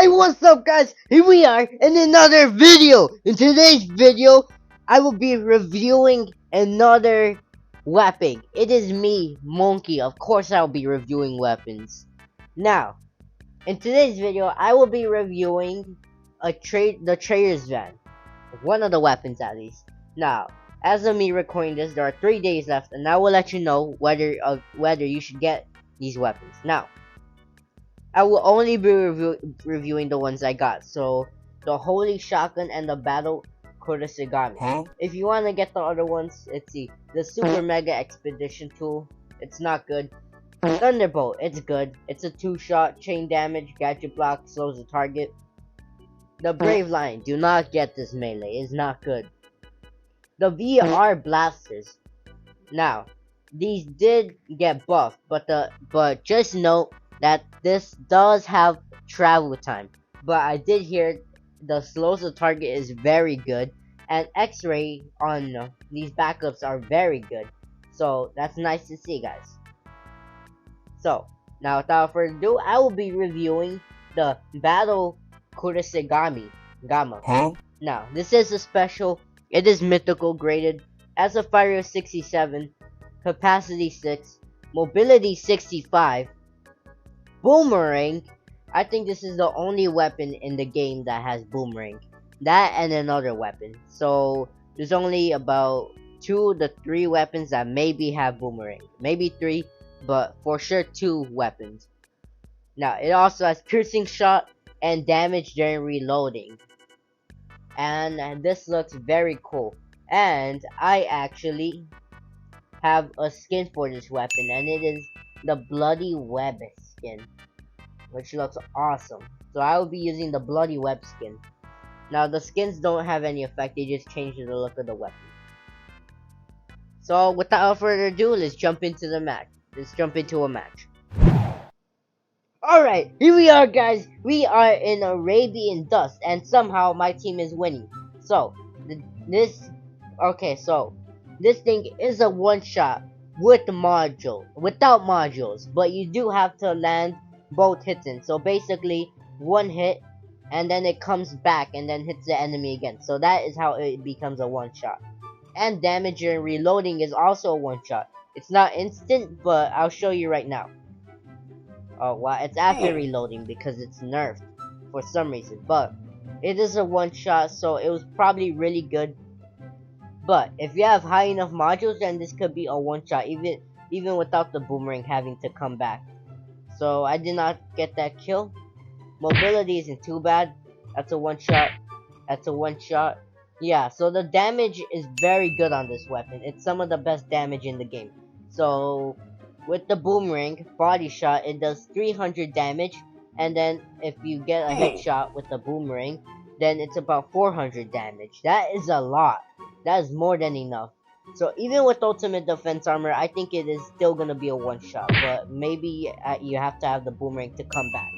Hey, what's up guys? Here we are in another video. In today's video, I will be reviewing another weapon. It is me, Monkey. Of course I'll be reviewing weapons. Now, in today's video, I will be reviewing the trader's van. One of the weapons at least. Now, as of me recording this, there are 3 days left, and I will let you know whether you should get these weapons. Now, I will only be reviewing the ones I got. So, the Holy Shotgun and the Battle Kusarigama. Huh? If you want to get the other ones, let's see. The Super Mega Expedition Tool, it's not good. Thunderbolt, it's good. It's a 2-shot, chain damage, gadget block, slows the target. The Brave Lion, do not get this melee, it's not good. The VR Blasters. Now, these did get buffed, but just note that this does have travel time, but I did hear the slows the target is very good, and X-ray on these backups are very good, so that's nice to see, guys. So now without further ado, I will be reviewing the Battle Kusarigama. Huh? Now this is a special. It is mythical graded as a fire of 67, capacity 6, mobility 65. Boomerang, I think this is the only weapon in the game that has boomerang. That and another weapon. So there's only about 2 to 3 weapons that maybe have boomerang. Maybe 3, but for sure 2 weapons. Now it also has piercing shot and damage during reloading. And this looks very cool. And I actually have a skin for this weapon, and it is the Bloody Web skin, which looks awesome. So I will be using the Bloody Web skin. Now the skins don't have any effect, they just change the look of the weapon. So without further ado, let's jump into the match. Let's jump into a match. Alright, here we are guys. We are in Arabian Dust, and somehow my team is winning. So, this thing is a one-shot without modules, but you do have to land both hits in. So basically, one hit, and then it comes back and then hits the enemy again. So that is how it becomes a one-shot. And damage and reloading is also a one-shot. It's not instant, but I'll show you right now. Oh wow, it's after reloading because it's nerfed for some reason, but it is a one-shot, so it was probably really good. But if you have high enough modules, then this could be a one-shot, even without the boomerang having to come back. So I did not get that kill. Mobility isn't too bad. That's a one-shot. That's a one-shot. Yeah, so the damage is very good on this weapon. It's some of the best damage in the game. So with the boomerang body shot, it does 300 damage, and then if you get a hit shot with the boomerang, then it's about 400 damage. That is a lot. That is more than enough. So even with ultimate defense armor, I think it is still gonna be a one-shot, but maybe you have to have the boomerang to come back.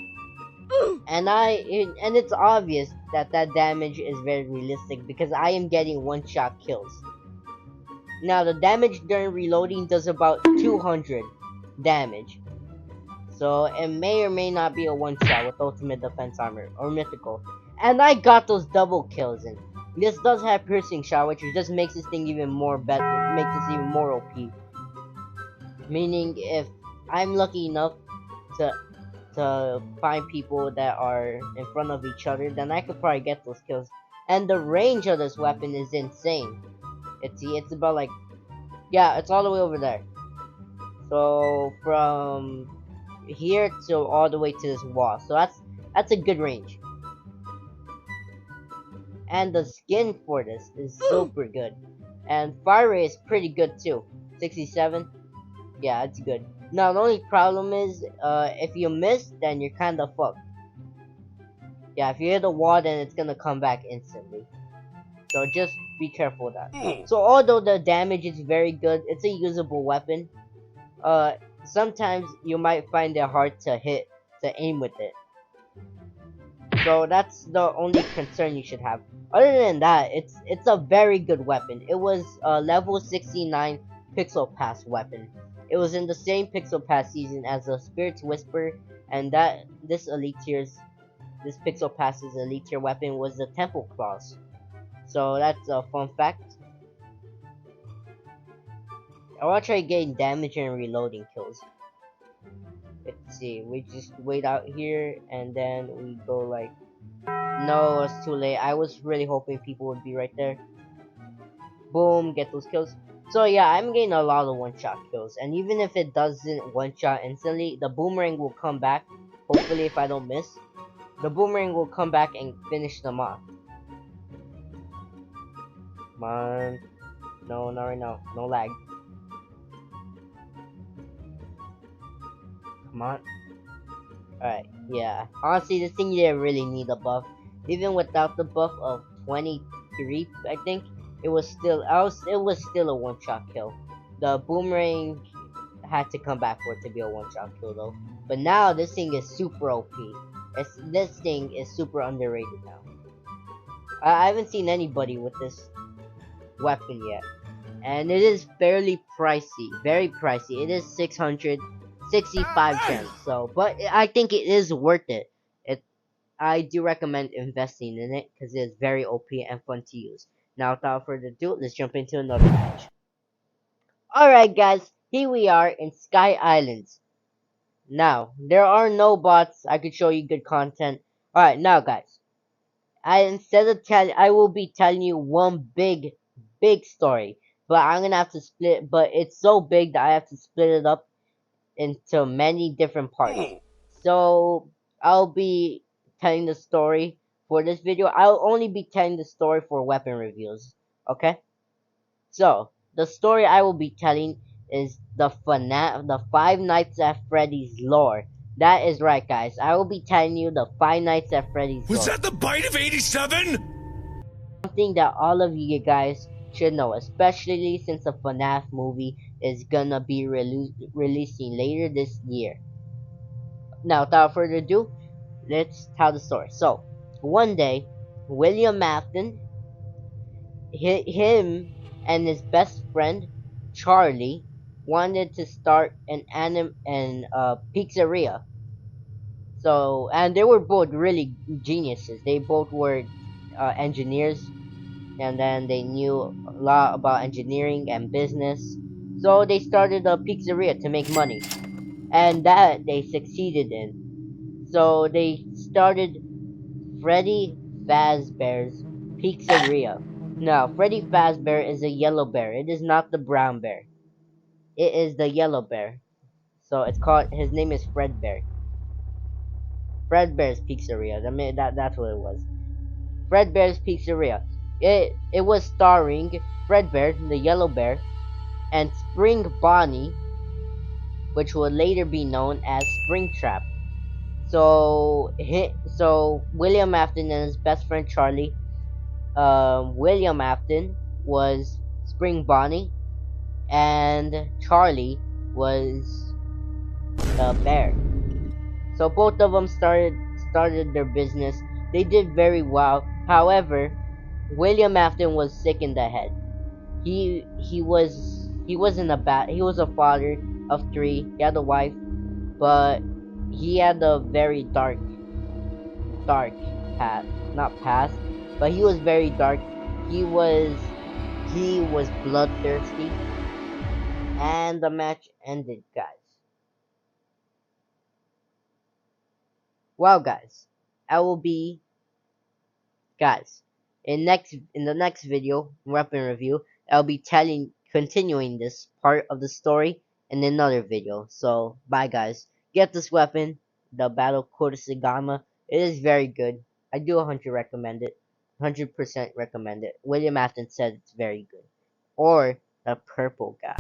And it's obvious that damage is very realistic because I am getting one-shot kills. Now the damage during reloading does about 200 damage. So it may or may not be a one-shot with ultimate defense armor or mythical. And I got those double kills in. This does have piercing shot, which just makes this thing even more better, makes this even more OP. Meaning, if I'm lucky enough to find people that are in front of each other, then I could probably get those kills. And the range of this weapon is insane. It's about like, yeah, it's all the way over there. So from here to all the way to this wall. So that's a good range. And the skin for this is super good. And fire rate is pretty good too. 67. Yeah, it's good. Now the only problem is if you miss, then you're kinda fucked. Yeah, if you hit the wall, then it's gonna come back instantly. So just be careful of that. So although the damage is very good, it's a usable weapon. Sometimes you might find it hard to aim with it. So that's the only concern you should have. Other than that, it's a very good weapon. It was a level 69 Pixel Pass weapon. It was in the same Pixel Pass season as the Spirit's Whisper, and this elite tier's this Pixel Pass's elite tier weapon was the Temple Claws. So that's a fun fact. I want to try getting damage and reloading kills. Let's see, we just wait out here and then we go like, no, it's too late. I was really hoping people would be right there. Boom, get those kills. So yeah, I'm getting a lot of one-shot kills, and even if it doesn't one-shot instantly, the boomerang will come back. Hopefully, if I don't miss, the boomerang will come back and finish them off. Come on. No, not right now. No lag. Come on. Alright, yeah. Honestly, this thing didn't really need a buff. Even without the buff of 23, I think, it was still a one-shot kill. The boomerang had to come back for it to be a one-shot kill though. But now this thing is super OP. This thing is super underrated now. I haven't seen anybody with this weapon yet. And it is fairly pricey. Very pricey. It is 665 gems. So, but I think it is worth it. I do recommend investing in it because it is very OP and fun to use. Now, without further ado, let's jump into another match. Alright guys, here we are in Sky Islands. Now, there are no bots. I could show you good content. Alright, now guys. I will be telling you one big story. But I'm gonna have to split, but it's so big that I have to split it up into many different parts. So, I'll be telling the story for this video. I'll only be telling the story for weapon reviews. Okay? So, the story I will be telling is the Five Nights at Freddy's lore. That is right, guys. I will be telling you the Five Nights at Freddy's lore. Was that the bite of 87? Something that all of you guys should know, especially since the FNAF movie is gonna be releasing later this year. Now, without further ado, let's tell the story. So, one day, William Afton, him and his best friend Charlie wanted to start an pizzeria. So, and they were both really geniuses. They both were engineers, and then they knew a lot about engineering and business. So they started a pizzeria to make money, and that they succeeded in. So they started Freddy Fazbear's Pizzeria. Now, Freddy Fazbear is a yellow bear. It is not the brown bear. It is the yellow bear. So it's called. His name is Fredbear. Fredbear's Pizzeria. I mean, that's what it was. Fredbear's Pizzeria. It was starring Fredbear, the yellow bear, and Spring Bonnie, which would later be known as Springtrap. So William Afton and his best friend Charlie. William Afton was Spring Bonnie, and Charlie was the bear. So both of them started their business. They did very well. However, William Afton was sick in the head. He was a father of 3. He had a wife, but he had a very dark path. Not past, but he was very dark. He was bloodthirsty, and the match ended, guys. Wow, guys, I will be, guys, in the next video, weapon review, I'll be continuing this part of the story in another video. So, bye, guys. Get this weapon, the Battle Kusarigama. It is very good. I do 100% recommend it. 100% recommend it. William Afton said it's very good. Or the purple guy.